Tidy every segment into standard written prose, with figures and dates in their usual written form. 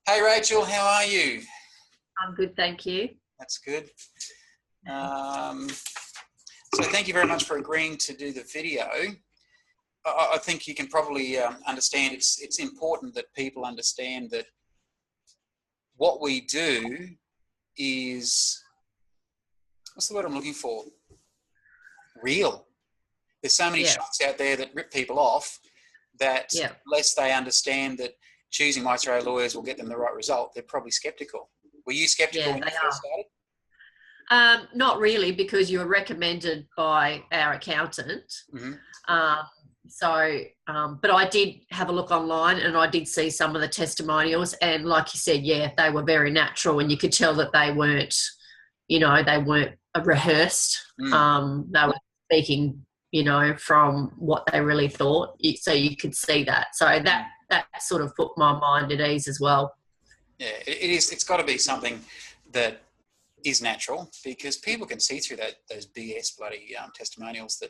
Hey Rachel, how are you? I'm good, thank you. That's good. So thank you very much for agreeing to do the video. I think you can probably understand it's important that people understand that what we do is, what's the word I'm looking for? Real. There's so many shots out there that rip people off that unless they understand that choosing MyCRA Lawyers will get them the right result, they're probably sceptical. Were you sceptical when you first started? Not really, because you were recommended by our accountant. But I did have a look online and I did see some of the testimonials, and like you said, they were very natural, and you could tell that they weren't rehearsed. They were speaking, from what they really thought. So you could see that. So that sort of put my mind at ease as well. Yeah, it is. It's got to be something that is natural, because people can see through those BS bloody testimonials that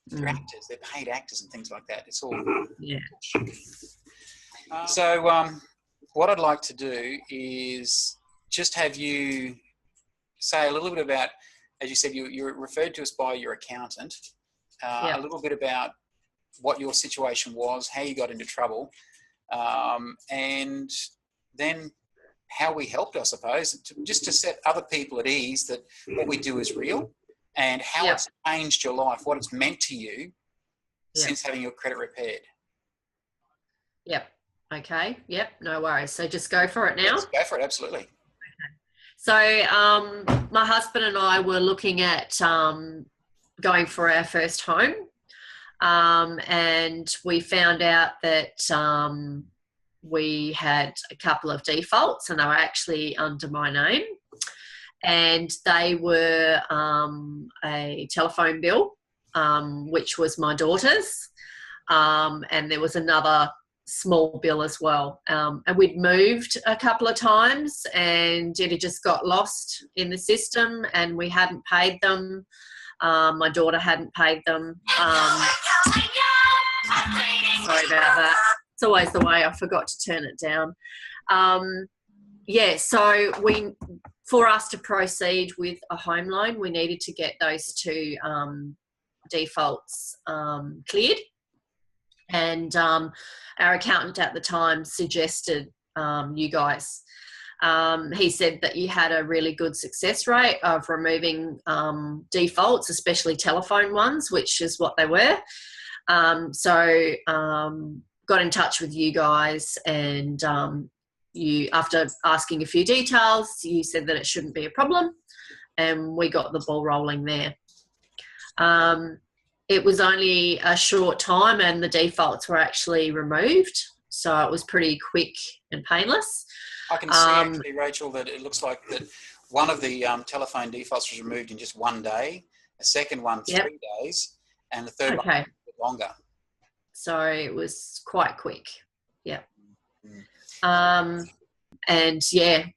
they're actors, they're paid actors and things like that. It's all So what I'd like to do is just have you say a little bit about, as you said, you're referred to us by your accountant, a little bit about what your situation was, how you got into trouble, and then how we helped, I suppose, just to set other people at ease that what we do is real, and how it's changed your life, what it's meant to you since having your credit repaired. Okay. No worries. So just go for it now. Let's go for it, absolutely. Okay. So my husband and I were looking at going for our first home, and we found out that we had a couple of defaults, and they were actually under my name, and they were a telephone bill, which was my daughter's, and there was another small bill as well, and we'd moved a couple of times and it had just got lost in the system, and we hadn't paid them. My daughter hadn't paid them. Sorry about that. It's always the way. I forgot to turn it down. So for us to proceed with a home loan, we needed to get those two defaults cleared. And our accountant at the time suggested you guys. He said that you had a really good success rate of removing defaults, especially telephone ones, which is what they were. So got in touch with you guys, and you, after asking a few details, you said that it shouldn't be a problem, and we got the ball rolling there. It was only a short time and the defaults were actually removed, so it was pretty quick and painless. I can see actually, Rachel, that it looks like that one of the telephone defaults was removed in just 1 day, a second one 3 days, and the third one a bit longer. So it was quite quick. And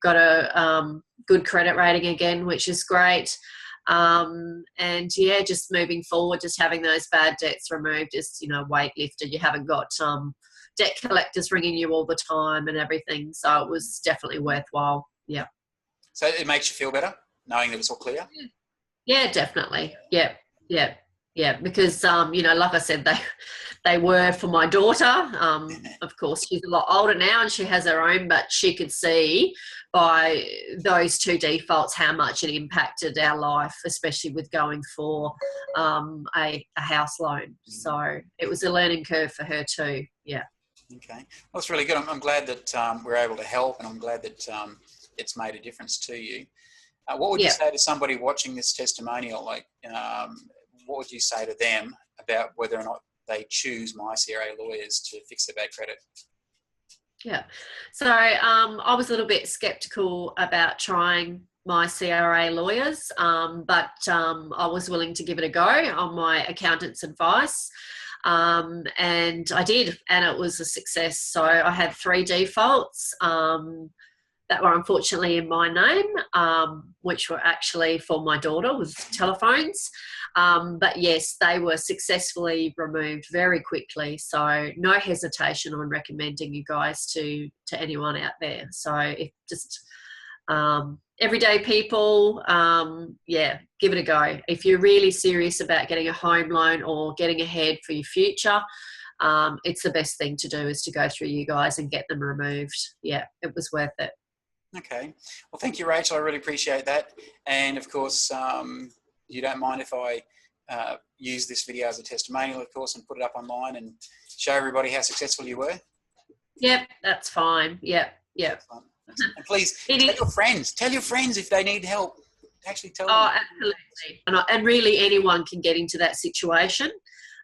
got a good credit rating again, which is great. Just moving forward, just having those bad debts removed is, weight lifted. You haven't got debt collectors ringing you all the time and everything. So it was definitely worthwhile. Yeah. So it makes you feel better knowing that it's all clear? Yeah, definitely. Yeah. Because, like I said, they were for my daughter. Of course, she's a lot older now and she has her own, but she could see by those two defaults how much it impacted our life, especially with going for a house loan. So it was a learning curve for her too. Yeah. Okay. Well, that's really good. I'm glad that we're able to help, and I'm glad that it's made a difference to you. What would you say to somebody watching this testimonial? What would you say to them about whether or not they choose MyCRA Lawyers to fix their bad credit? Yeah. So I was a little bit sceptical about trying MyCRA Lawyers, but I was willing to give it a go on my accountant's advice. And I did, and it was a success. So I had 3 defaults. that were unfortunately in my name, which were actually for my daughter with telephones. But yes, they were successfully removed very quickly. So no hesitation on recommending you guys to anyone out there. So if just everyday people, yeah, give it a go. If you're really serious about getting a home loan or getting ahead for your future, it's the best thing to do is to go through you guys and get them removed. Yeah, it was worth it. Okay. Well, thank you, Rachel. I really appreciate that. And of course, you don't mind if I use this video as a testimonial, of course, and put it up online and show everybody how successful you were? Yep, that's fine. Yep, yep. And please tell your friends if they need help. Actually tell them. Oh, absolutely. And really anyone can get into that situation.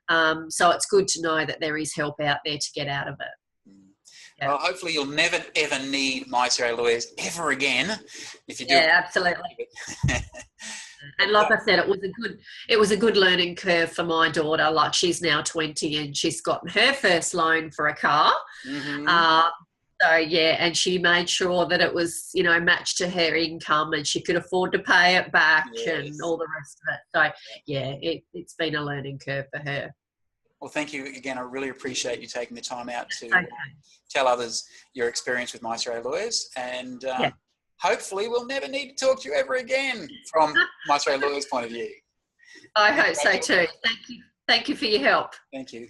So it's good to know that there is help out there to get out of it. Yeah. Well, hopefully you'll never ever need MyCRA Lawyers ever again if you do. Yeah, absolutely. And like I said, it was a good learning curve for my daughter. Like, she's now 20 and she's gotten her first loan for a car. Mm-hmm. So yeah, and she made sure that it was, you know, matched to her income and she could afford to pay it back. Yes. And all the rest of it. So yeah, it's been a learning curve for her. Well, thank you again. I really appreciate you taking the time out to tell others your experience with MyCRA Lawyers, and hopefully we'll never need to talk to you ever again from MyCRA Lawyers' point of view. I hope so too. Thank you. Thank you for your help. Thank you.